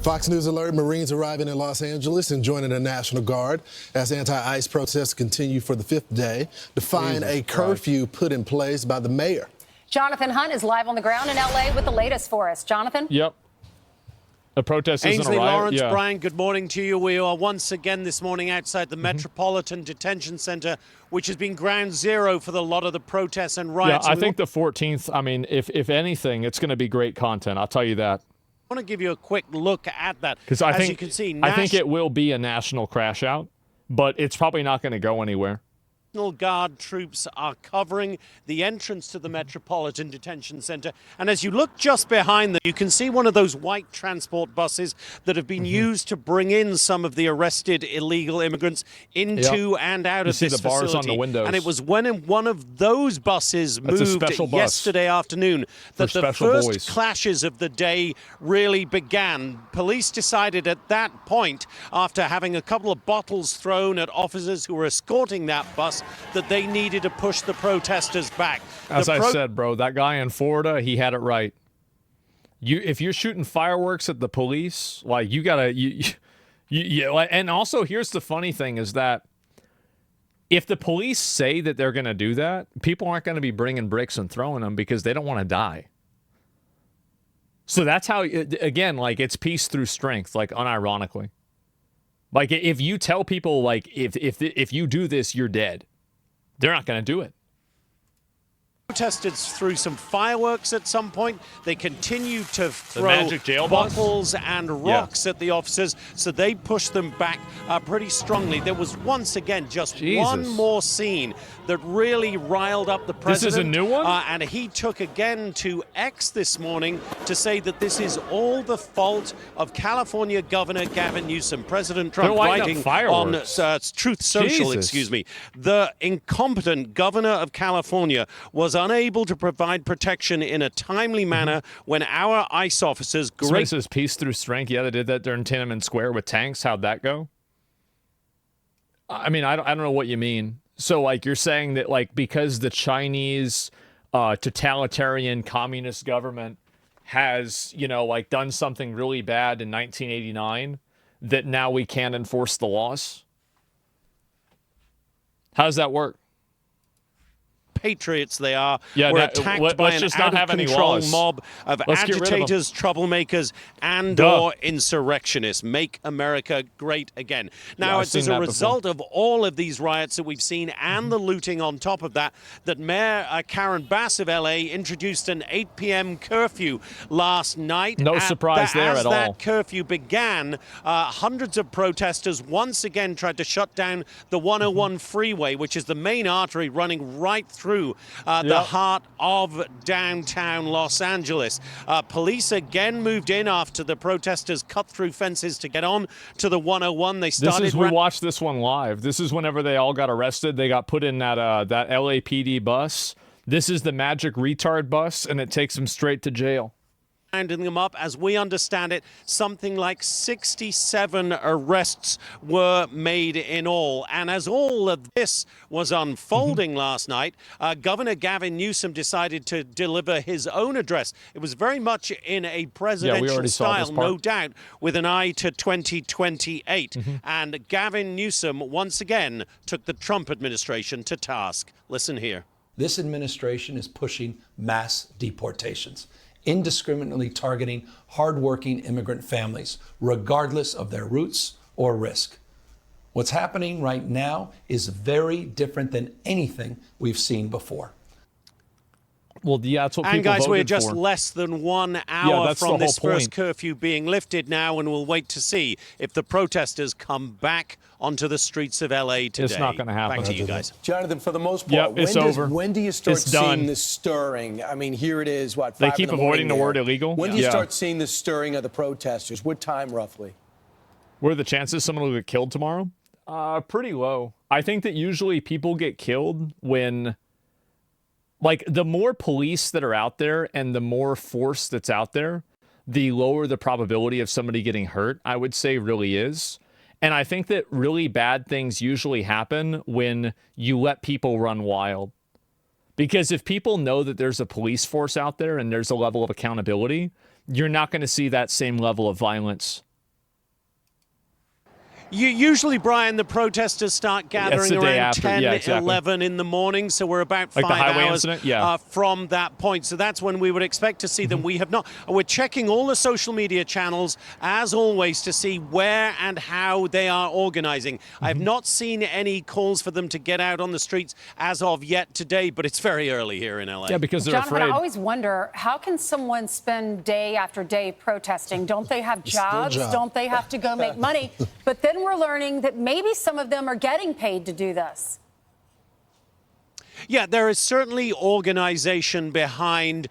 Fox News alert, Marines arriving in Los Angeles and joining the National Guard as anti-ICE protests continue for the fifth day, defying a curfew put in place by the mayor. Jonathan Hunt is live on the ground in L.A. with the latest for us. Jonathan? Yep. The protest isn't Ainsley a riot. Lawrence, Brian, good morning to you. We are once again this morning outside the Metropolitan Detention Center, which has been ground zero for a lot of the protests and riots. Yeah, I think the 14th, I mean, if anything, it's going to be great content. I'll tell you that. I want to give you a quick look at that. Because I think it will be a national crash out, but it's probably not going to go anywhere. National Guard troops are covering the entrance to the Metropolitan Detention Center. And as you look just behind them, you can see one of those white transport buses that have been used to bring in some of the arrested illegal immigrants into and out of this facility. You see the bars on the windows. And it was when one of those buses moved yesterday afternoon that the first clashes of the day really began. Police decided at that point, after having a couple of bottles thrown at officers who were escorting that bus, that they needed to push the protesters back. As I said, bro, that guy in Florida, he had it right. If you're shooting fireworks at the police, like you gotta, and also here's the funny thing is that if the police say that they're gonna do that, people aren't gonna be bringing bricks and throwing them because they don't want to die. So that's how, again, like it's peace through strength, like unironically. Like if you tell people like if you do this, you're dead. They're not going to do it. Protesters threw some fireworks at some point. They continued to throw bottles and rocks at the officers, so they pushed them back pretty strongly. There was once again just one more scene that really riled up the president. This is a new one? And he took again to X this morning to say that this is all the fault of California Governor Gavin Newsom. President Trump writing on Truth Social, the incompetent governor of California was unable to provide protection in a timely manner when our ICE officers... Somebody says peace through strength. Yeah, they did that during Tiananmen Square with tanks. How'd that go? I mean, I don't know what you mean. So, like, you're saying that, like, because the Chinese totalitarian communist government has, you know, like, done something really bad in 1989, that now we can't enforce the laws? How does that work? Patriots they are, were attacked by an out-of-control mob of agitators, troublemakers, and/or insurrectionists. Make America great again. Now, it's as a result of all of these riots that we've seen and the looting on top of that, that Mayor Karen Bass of L.A. introduced an 8 p.m. curfew last night. No surprise there at all. As that curfew began, hundreds of protesters once again tried to shut down the 101 freeway, which is the main artery running right through the heart of downtown Los Angeles. Police again moved in after the protesters cut through fences to get on to the 101. They started. We watched this one live. This is whenever they all got arrested. They got put in that LAPD bus. This is the magic retard bus, and it takes them straight to jail. Rounding them up, as we understand it, something like 67 arrests were made in all. And as all of this was unfolding last night, Governor Gavin Newsom decided to deliver his own address. It was very much in a presidential style, no doubt, with an eye to 2028. And Gavin Newsom once again took the Trump administration to task. Listen here. This administration is pushing mass deportations, indiscriminately targeting hardworking immigrant families, regardless of their roots or risk. What's happening right now is very different than anything we've seen before. Well, yeah, that's what people voted for. And guys, we're just for. Less than 1 hour from this first curfew being lifted now, and we'll wait to see if the protesters come back onto the streets of L.A. today. It's not going to happen. Back to you guys. Jonathan, for the most part, when do you start seeing the stirring? I mean, here it is, what, 5 They keep avoiding the word illegal? When do you start seeing the stirring of the protesters? What time, roughly? What are the chances someone will get killed tomorrow? Pretty low. I think that usually people get killed when... Like, the more police that are out there and the more force that's out there, the lower the probability of somebody getting hurt, I would say, really is. And I think that really bad things usually happen when you let people run wild. Because if people know that there's a police force out there and there's a level of accountability, you're not going to see that same level of violence Usually, Brian, the protesters start gathering around 10, yeah, exactly. 11 in the morning, so we're about like 5 hours from that point. So that's when we would expect to see them. We have not. We're checking all the social media channels, as always, to see where and how they are organizing. I have not seen any calls for them to get out on the streets as of yet today, but it's very early here in LA. Yeah, because they're Jonathan, afraid. I always wonder, how can someone spend day after day protesting? Don't they have jobs? Don't they have to go make money? But then we're learning that maybe some of them are getting paid to do this. Yeah, there is certainly organization behind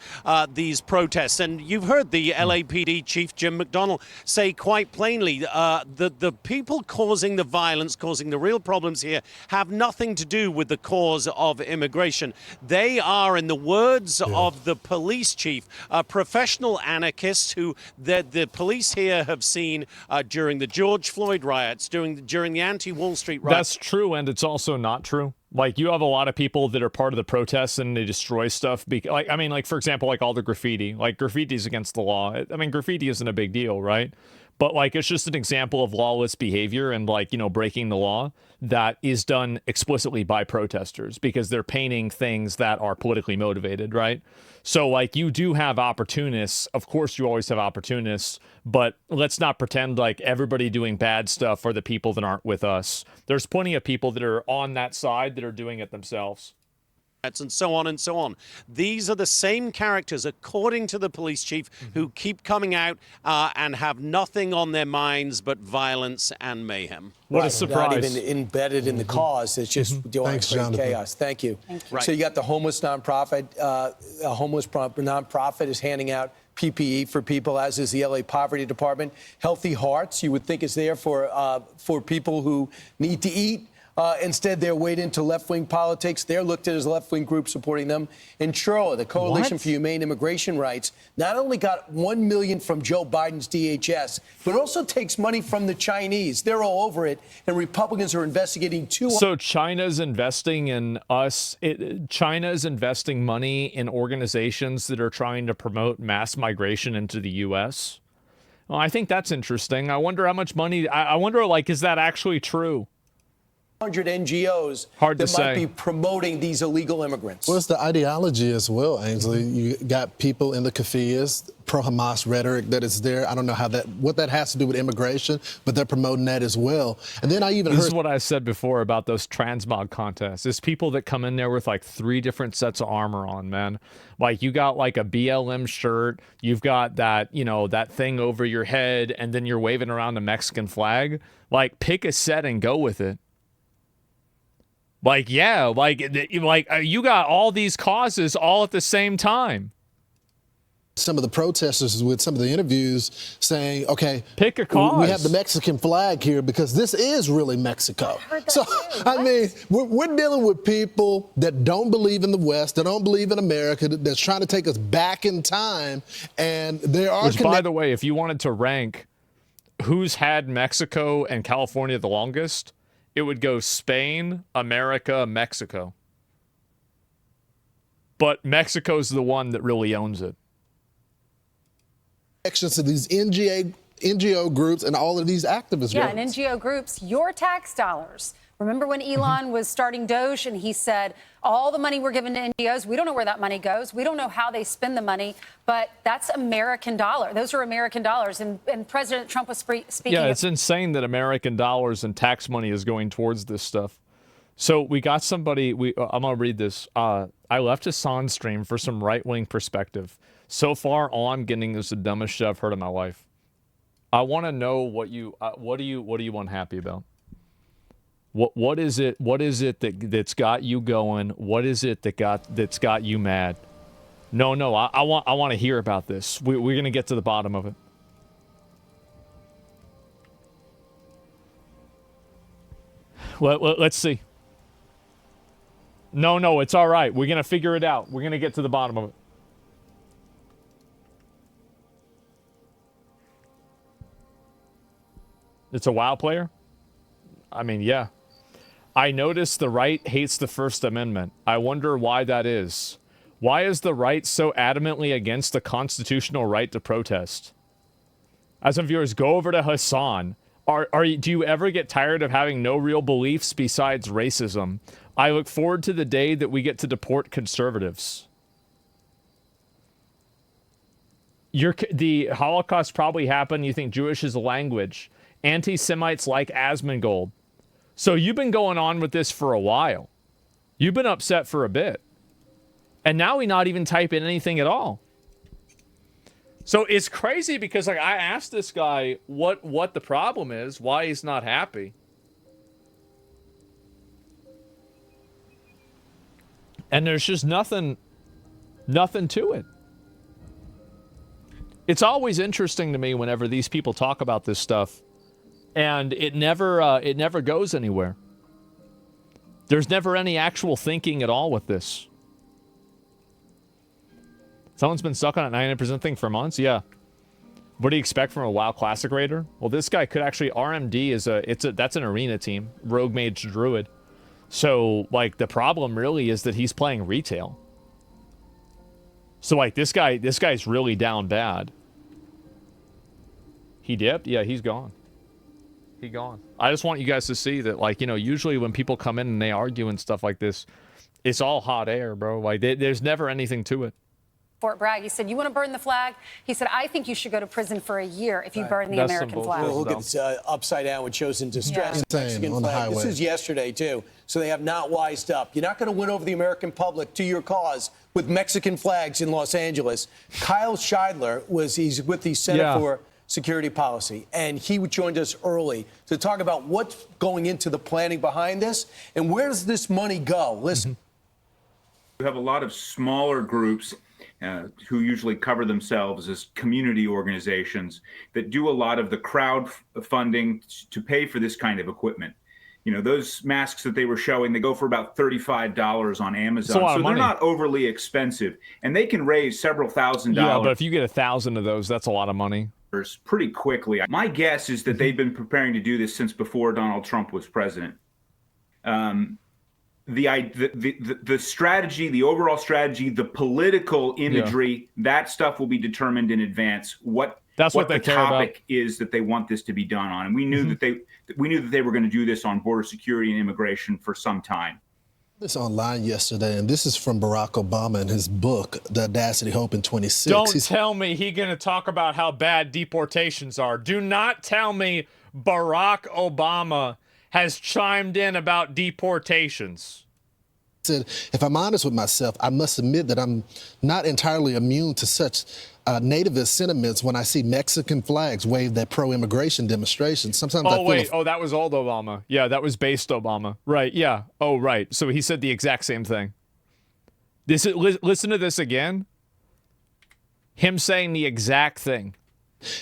these protests. And you've heard the LAPD Chief Jim McDonnell say quite plainly the people causing the violence, causing the real problems here, have nothing to do with the cause of immigration. They are, in the words of the police chief, professional anarchists who the police here have seen during the George Floyd riots, during the anti-Wall Street riots. That's true, and it's also not true. Like, you have a lot of people that are part of the protests and they destroy stuff. Like, for example, like all the graffiti. Like, graffiti is against the law. I mean, graffiti isn't a big deal, right? But, like, it's just an example of lawless behavior and, like, you know, breaking the law that is done explicitly by protesters because they're painting things that are politically motivated, right? So, like, you do have opportunists. Of course, you always have opportunists, but let's not pretend like everybody doing bad stuff are the people that aren't with us. There's plenty of people that are on that side that are doing it themselves. And so on and so on. These are the same characters, according to the police chief, who keep coming out and have nothing on their minds but violence and mayhem. What a surprise. Not even embedded in the cause. It's just doing chaos. Thank you. Right. So you got the homeless nonprofit. A homeless nonprofit is handing out PPE for people, as is the LA Poverty Department. Healthy Hearts, you would think, is there for people who need to eat. Instead, they're weighed into left-wing politics. They're looked at as a left-wing group supporting them. And Truro, the Coalition for Humane Immigration Rights, not only got $1 million from Joe Biden's DHS, but also takes money from the Chinese. They're all over it, and Republicans are investigating So China's investing in us. China's investing money in organizations that are trying to promote mass migration into the U.S. Well, I think that's interesting. I wonder how much money. I wonder, like, is that actually true? 100 NGOs might be promoting these illegal immigrants. Well, it's the ideology as well, Ainsley. You got people in the kafiyas, pro-Hamas rhetoric that is there. I don't know what that has to do with immigration, but they're promoting that as well. And then I even heard... This is what I said before about those transmog contests. It's people that come in there with like 3 different sets of armor on, man. Like, you got like a BLM shirt, you've got that, you know, that thing over your head, and then you're waving around the Mexican flag. Like, pick a set and go with it. Like, yeah, like you got all these causes all at the same time. Some of the protesters with some of the interviews saying, okay, pick a cause. We have the Mexican flag here because this is really Mexico. So, I mean, we're dealing with people that don't believe in the West, that don't believe in America, that's trying to take us back in time. And there are... Which, by the way, if you wanted to rank who's had Mexico and California the longest, it would go Spain, America, Mexico. But Mexico's the one that really owns it. Connections to these NGO groups and all of these activist groups. Yeah, and NGO groups, your tax dollars. Remember when Elon was starting Doge and he said, all the money we're giving to NGOs, we don't know where that money goes. We don't know how they spend the money, but that's American dollar. Those are American dollars. And President Trump was speaking. Yeah, it's insane that American dollars and tax money is going towards this stuff. So we got somebody, I'm going to read this. I left a Son stream for some right-wing perspective. So far, all I'm getting is the dumbest shit I've heard in my life. I want to know what do you unhappy about? What is it that's got you going? What is it that's got you mad? No, I want to hear about this. We're going to get to the bottom of it. Let's see. No, it's all right. We're going to figure it out. We're going to get to the bottom of it. It's a WoW player? I mean, yeah. I noticed the right hates the First Amendment. I wonder why that is. Why is the right so adamantly against the constitutional right to protest? As some viewers, go over to Hassan. Do you ever get tired of having no real beliefs besides racism? I look forward to the day that we get to deport conservatives. The Holocaust probably happened. You think Jewish is a language. Anti-Semites like Asmongold. So you've been going on with this for a while. You've been upset for a bit. And now we not even type in anything at all. So it's crazy because like I asked this guy what the problem is, why he's not happy. And there's just nothing to it. It's always interesting to me whenever these people talk about this stuff, and it never goes anywhere. There's never any actual thinking at all with this. Someone's been stuck on a 99% thing for months? Yeah. What do you expect from a WoW Classic Raider? Well, this guy could actually... RMD is that's an arena team. Rogue Mage Druid. So, like, the problem really is that he's playing retail. So, like, this guy's really down bad. He dipped? Yeah, he's gone. He gone. I just want you guys to see that, like, you know, usually when people come in and they argue and stuff like this, it's all hot air, bro. Like, there's never anything to it. Fort Bragg. He said, you want to burn the flag? He said, I think you should go to prison for a year if you burn the American flag. Well, look, it's upside down, which shows in distress. Yeah. Mexican On the flag. highway. This is yesterday, too. So they have not wised up. You're not going to win over the American public to your cause with Mexican flags in Los Angeles. Kyle Scheidler he's with the Center for Security Policy, and he joined us early to talk about what's going into the planning behind this and where does this money go. Listen. We have a lot of smaller groups who usually cover themselves as community organizations that do a lot of the crowd funding to pay for this kind of equipment. You know, those masks that they were showing, they go for about $35 on Amazon. So they're not overly expensive, and they can raise several $1,000s. Yeah, but if you get 1,000 of those, that's a lot of money. Pretty quickly. My guess is that they've been preparing to do this since before Donald Trump was president. The strategy, the overall strategy, the political imagery, that stuff will be determined in advance. What the topic is that they want this to be done on, and we knew that they were going to do this on border security and immigration for some time. This online yesterday, and this is from Barack Obama in his book, The Audacity, Hope in 26. Don't tell me he's going to talk about how bad deportations are. Do not tell me Barack Obama has chimed in about deportations. Said, if I'm honest with myself, I must admit that I'm not entirely immune to such nativist sentiments when I see Mexican flags waved at pro-immigration demonstrations. Sometimes that was old Obama. Yeah, that was based Obama. Right, yeah. Oh, right. So he said the exact same thing. Listen to this again. Him saying the exact thing.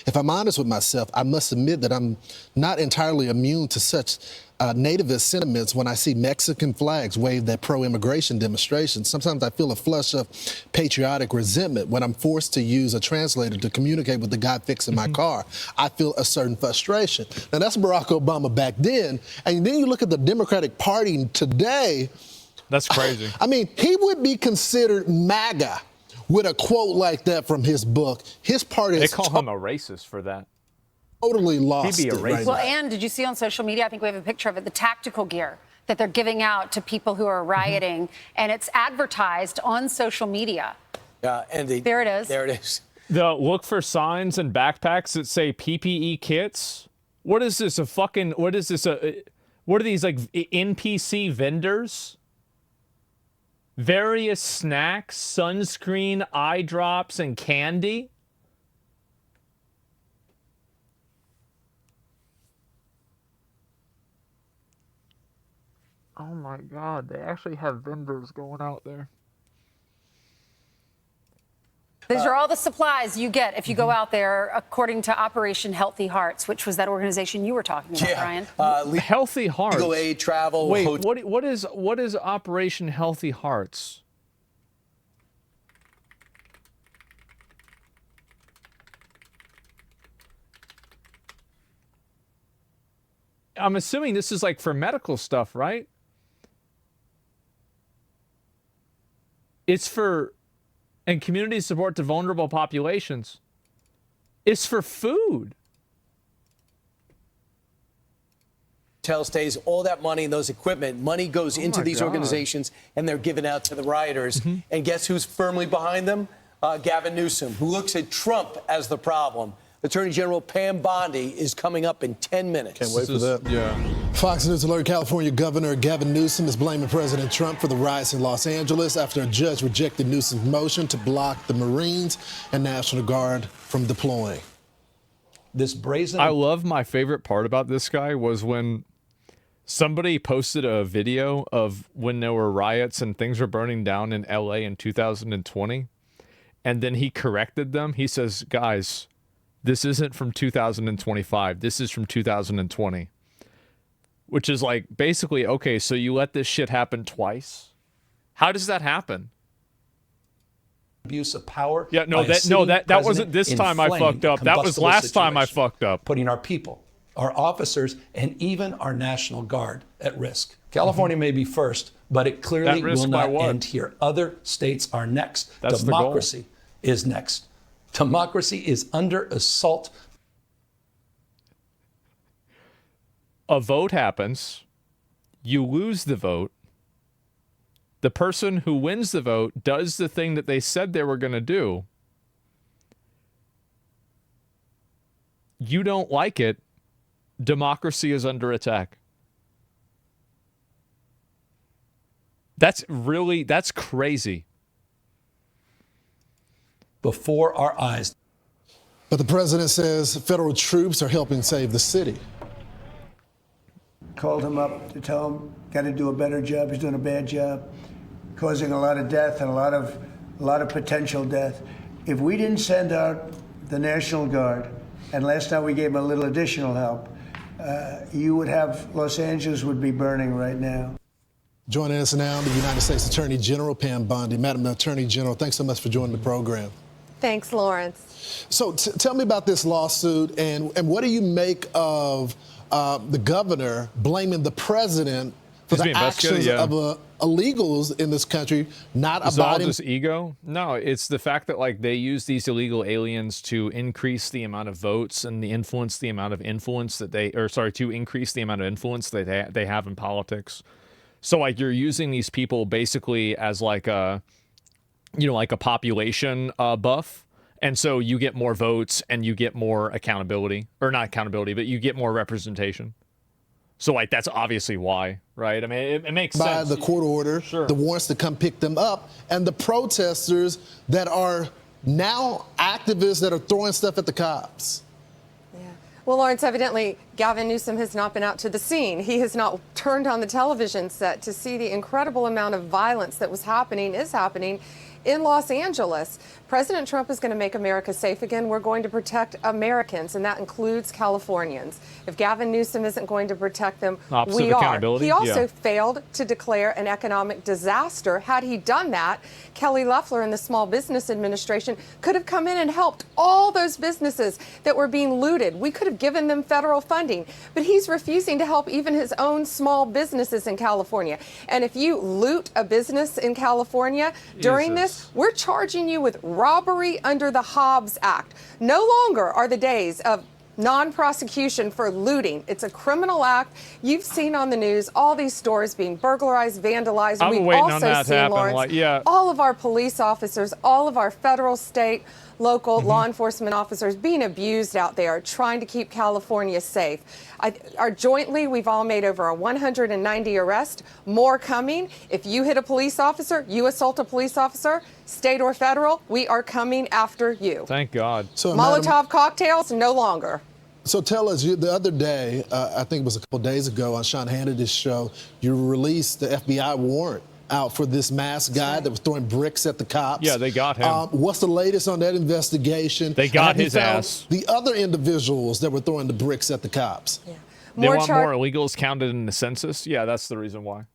If I'm honest with myself, I must admit that I'm not entirely immune to such nativist sentiments when I see Mexican flags waved at pro-immigration demonstrations. Sometimes I feel a flush of patriotic resentment when I'm forced to use a translator to communicate with the guy fixing my car. I feel a certain frustration. Now, that's Barack Obama back then. And then you look at the Democratic Party today. That's crazy. I mean, he would be considered MAGA with a quote like that from his book. His party They call him a racist for that. Totally lost He'd be a racist. right Well, now. and did you see on social media, I think we have a picture of it, the tactical gear that they're giving out to people who are rioting, and it's advertised on social media. Yeah, and there it is. There it is. Look for signs and backpacks that say PPE kits. What is this, what are these, like, NPC vendors? Various snacks, sunscreen, eye drops, and candy? Oh my God, they actually have vendors going out there. These are all the supplies you get if you go out there, according to Operation Healthy Hearts, which was that organization you were talking about, Brian. Healthy Hearts. Legal aid, travel. Wait, what is Operation Healthy Hearts? I'm assuming this is like for medical stuff, right? It's for, and community support to vulnerable populations. It's for food. hotel stays, all that money and those equipment, money goes into my these God. organizations and they're given out to the rioters. And guess who's firmly behind them? Gavin Newsom, who looks at Trump as the problem. Attorney General Pam Bondi is coming up in 10 minutes. Can't wait for that. Yeah. Fox News alert: California Governor Gavin Newsom is blaming President Trump for the riots in Los Angeles after a judge rejected Newsom's motion to block the Marines and National Guard from deploying. This brazen. I love my favorite part about this guy was when somebody posted a video of when there were riots and things were burning down in LA in 2020. And then he corrected them. He says, guys, this isn't from 2025. This is from 2020. Which is like, basically, okay, so you let this shit happen twice? How does that happen? Abuse of power. Yeah, no, by a that sitting wasn't president this time I inflamed fucked up. a That was combustible last time I situation, fucked up. Putting our people, our officers, and even our National Guard at risk. California may be first, but it clearly At risk will by not what? end here. Other states are next. That's the goal. Democracy is next. Democracy is under assault. A vote happens, you lose the vote. The person who wins the vote does the thing that they said they were going to do. You don't like it. Democracy is under attack. That's crazy. Before our eyes. But the president says federal troops are helping save the city. Called him up to tell him, got to do a better job. He's doing a bad job, causing a lot of death and a lot of potential death. If we didn't send out the National Guard, and last night we gave him a little additional help, you would have, Los Angeles would be burning right now. Joining us now, the United States Attorney General Pam Bondi. Madam Attorney General, thanks so much for joining the program. Thanks, Lawrence. So tell me about this lawsuit, and what do you make of the governor blaming the president for the actions of illegals in this country not Is it all abiding? just ego? No, it's the fact that like they use these illegal aliens to increase the amount of votes and the amount of influence that to increase the amount of influence that they have in politics. So like you're using these people basically as like a, like a population buff. And so you get more votes and you get more accountability, or not accountability, but you get more representation. So like that's obviously why, right? I mean, it makes by sense. the court order, Sure. the warrants to come pick them up, and the protesters that are now activists that are throwing stuff at the cops. Well, Lawrence, evidently, Gavin Newsom has not been out to the scene. He has not turned on the television set to see the incredible amount of violence that is happening in Los Angeles. President Trump is going to make America safe again. We're going to protect Americans, and that includes Californians. If Gavin Newsom isn't going to protect them, Opposite we of are. accountability? He also Yeah. failed to declare an economic disaster. Had he done that, Kelly Loeffler and the Small Business Administration could have come in and helped all those businesses that were being looted. We could have given them federal funding, but he's refusing to help even his own small businesses in California. And if you loot a business in California during this, we're charging you with robbery under the Hobbs Act. No longer are the days of non-prosecution for looting. It's a criminal act. You've seen on the news all these stores being burglarized, vandalized. I've been We've waiting on also that to seen, happen, Lawrence, like, yeah. all of our police officers, all of our federal, state, local law enforcement officers being abused out there, trying to keep California safe. Jointly, we've all made over 190 arrests, more coming. If you hit a police officer, you assault a police officer, state or federal, we are coming after you. Thank God. So, Molotov cocktails, no longer. So tell us, the other day, I think it was a couple days ago on Sean Hannity's show, you released the FBI warrant out for this masked guy that was throwing bricks at the cops. Yeah, they got him. What's the latest on that investigation? They got Have you his found ass. the other individuals that were throwing the bricks at the cops. Yeah. They want more illegals counted in the census? Yeah, that's the reason why.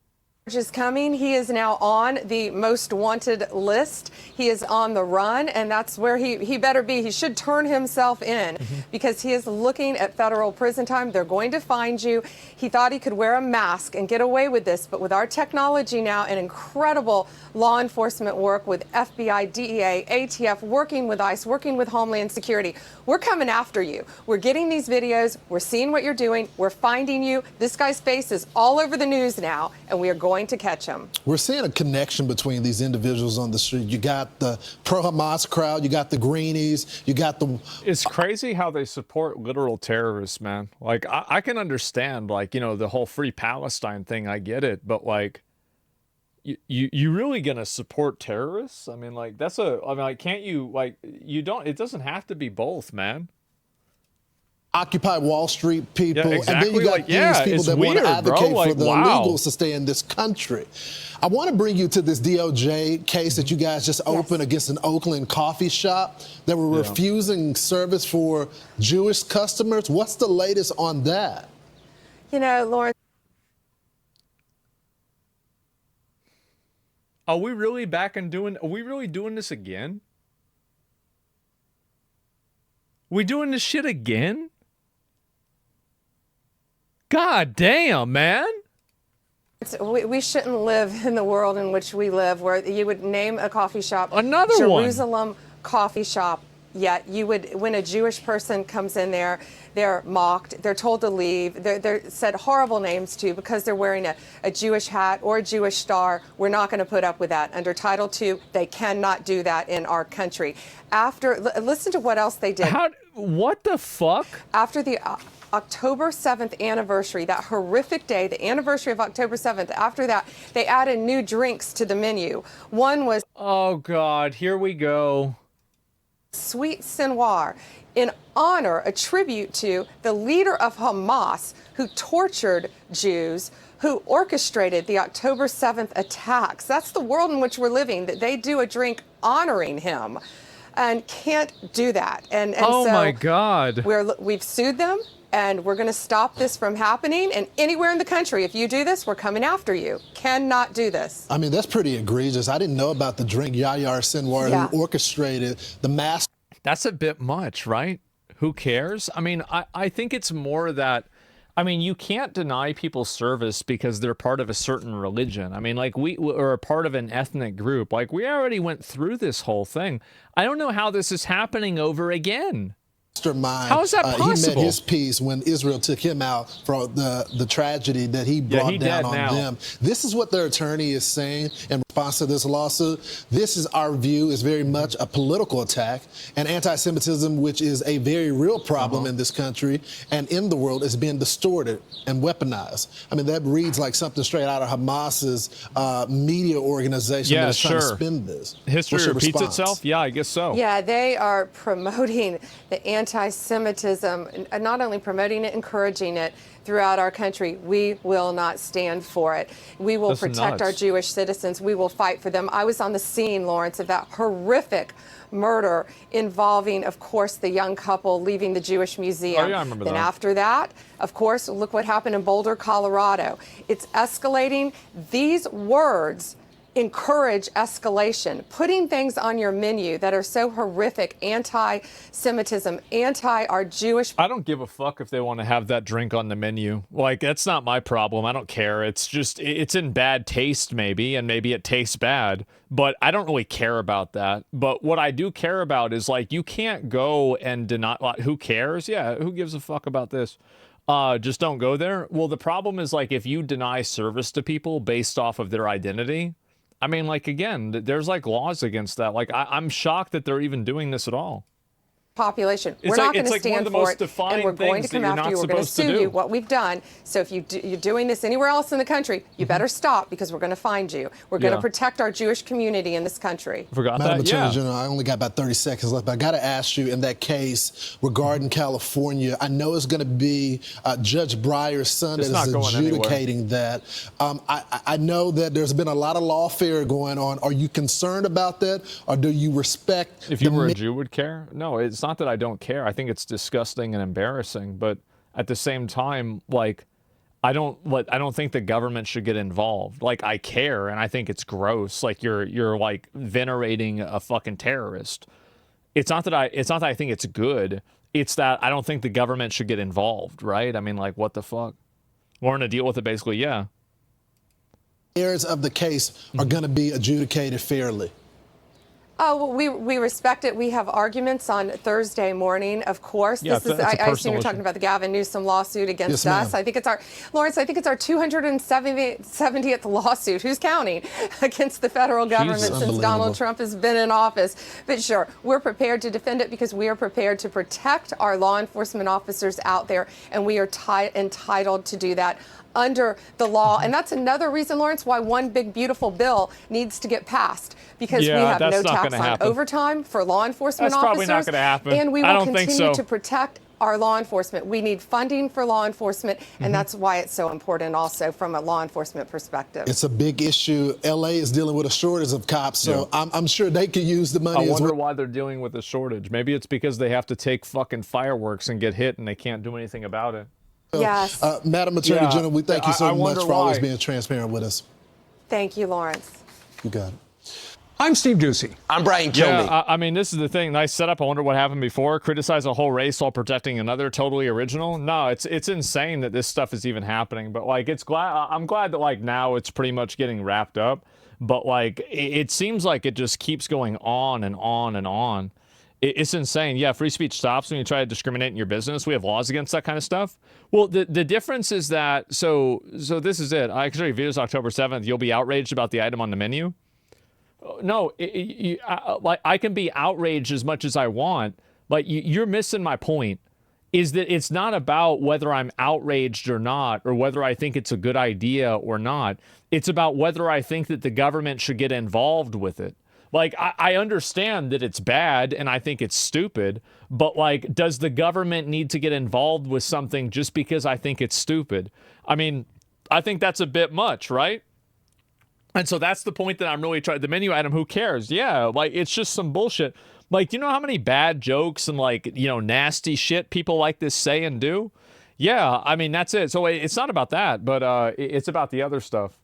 Is coming. He is now on the most wanted list. He is on the run, and that's where he better be. He should turn himself in because he is looking at federal prison time. They're going to find you. He thought he could wear a mask and get away with this, but with our technology now and incredible law enforcement work with FBI, DEA, ATF, working with ICE, working with Homeland Security, we're coming after you. We're getting these videos. We're seeing what you're doing. We're finding you. This guy's face is all over the news now, and we are going to catch him. We're seeing a connection between these individuals on the street. You got the pro-Hamas crowd, you got the greenies, you got the... It's crazy how they support literal terrorists, man. Like, I can understand, like, you know, the whole Free Palestine thing. I get it. But, like, you really gonna support terrorists? I mean, like, I mean, like, can't you, like, you don't... It doesn't have to be both, man. Occupy Wall Street people, Yeah, exactly. and then you got Like, yeah, these people it's that want weird, to advocate bro. Like, for the wow. illegals to stay in this country. I want to bring you to this DOJ case that you guys just opened against an Oakland coffee shop that were refusing service for Jewish customers. What's the latest on that? You know, Lauren. Are we really are we really doing this again? We doing this shit again? God damn, man. We shouldn't live in the world in which we live, where you would name a coffee shop Another one. Jerusalem Coffee Shop. Yet you would, when a Jewish person comes in there, they're mocked, they're told to leave, they're said horrible names to because they're wearing a Jewish hat or a Jewish star. We're not going to put up with that. Under Title II, they cannot do that in our country. Listen to what else they did. What the fuck? After the October 7th anniversary, that horrific day, the anniversary of October 7th, after that, they added new drinks to the menu. One was... Oh, God, here we go. Sweet Sinwar, in honor, a tribute to the leader of Hamas who tortured Jews, who orchestrated the October 7th attacks. That's the world in which we're living, that they do a drink honoring him and can't do that. And oh, so my God. We've sued them. And we're going to stop this from happening. And anywhere in the country, if you do this, we're coming after you. Cannot do this. I mean, that's pretty egregious. I didn't know about the drink Yahya Sinwar who orchestrated the mass. That's a bit much, right? Who cares? I mean, I think it's more that, I mean, you can't deny people service because they're part of a certain religion. I mean, like, we are a part of an ethnic group. Like, we already went through this whole thing. I don't know how this is happening over again. How is that possible? He met his peace when Israel took him out for the tragedy that he brought down on them. This is what their attorney is saying in response to this lawsuit. This is our view, is very much a political attack, and anti-Semitism, which is a very real problem in this country and in the world, is being distorted and weaponized. I mean, that reads like something straight out of Hamas's media organization that is trying to spin this. History repeats itself? Yeah, I guess so. Yeah, they are promoting the anti-Semitism, not only promoting it, encouraging it throughout our country. We will not stand for it. We will protect our Jewish citizens. We will fight for them. I was on the scene, Lawrence, of that horrific murder involving, of course, the young couple leaving the Jewish Museum. Oh, yeah, I remember then that. after that, of course, look what happened in Boulder, Colorado. It's escalating. These words encourage escalation, putting things on your menu that are so horrific, anti-Semitism, our Jewish. I don't give a fuck if they want to have that drink on the menu. Like, that's not my problem. I don't care. It's just, it's in bad taste maybe, and maybe it tastes bad, but I don't really care about that. But what I do care about is, like, you can't go and deny, like, who cares? Yeah, who gives a fuck about this? Just don't go there. Well, the problem is, like, if you deny service to people based off of their identity, I mean, like, again, there's, like, laws against that. Like, I'm shocked that they're even doing this at all. Population. We're not going to stand for it, and we're going to come after you. We're going to sue you, what we've done. So if you're doing this anywhere else in the country, you better stop, because we're going to find you. We're going to protect our Jewish community in this country. Forgot Madam that, Attorney General, I only got about 30 seconds left, but I got to ask you, in that case regarding California, I know it's going to be Judge Breyer's son that is adjudicating that. I know that there's been a lot of lawfare going on. Are you concerned about that, or do you respect? If you were a Jew, would care? No, it's not that I don't care. I think it's disgusting and embarrassing, but at the same time, like, I don't think the government should get involved. Like, I care, and I think it's gross. Like, you're like venerating a fucking terrorist. It's not that I think it's good. It's that I don't think the government should get involved, right? I mean, like, what the fuck? We're going to deal with it, basically, yeah. Areas of the case are going to be adjudicated fairly. Oh, well, we respect it. We have arguments on Thursday morning, of course. Yeah, I assume you're talking about the Gavin Newsom lawsuit against us. I think it's our 270th lawsuit. Who's counting? Against the federal government since Donald Trump has been in office. But sure, we're prepared to defend it because we are prepared to protect our law enforcement officers out there, and we are entitled to do that under the law. And that's another reason, Lawrence, why one big, beautiful bill needs to get passed, because we have no tax on overtime for law enforcement officers. Probably not going to happen. And we will continue to protect our law enforcement. We need funding for law enforcement, and that's why it's so important also from a law enforcement perspective. It's a big issue. LA is dealing with a shortage of cops, so I'm sure they could use the money. I wonder why they're dealing with a shortage. Maybe it's because they have to take fucking fireworks and get hit, and they can't do anything about it. Yes. Madam Attorney General, we thank you so much for always being transparent with us. Thank you, Lawrence. You got it. I'm Steve Ducey. I'm Brian Kilmeade. Yeah, I mean, this is the thing. Nice setup. I wonder what happened before. Criticize a whole race while protecting another. Totally original. No, it's insane that this stuff is even happening. But like, I'm glad that like now it's pretty much getting wrapped up. But like, it seems like it just keeps going on and on and on. It's insane. Yeah, free speech stops when you try to discriminate in your business. We have laws against that kind of stuff. Well, the difference is that, so this is it. I can show you videos October 7th. You'll be outraged about the item on the menu. No, like I can be outraged as much as I want. Like you're missing my point. Is that it's not about whether I'm outraged or not, or whether I think it's a good idea or not. It's about whether I think that the government should get involved with it. Like, I understand that it's bad and I think it's stupid, but like, does the government need to get involved with something just because I think it's stupid? I mean, I think that's a bit much, right? And so that's the point that I'm really trying. The menu item, who cares? Yeah, like, it's just some bullshit. Like, you know how many bad jokes and like, you know, nasty shit people like this say and do? Yeah, I mean, that's it. So it's not about that, but it's about the other stuff.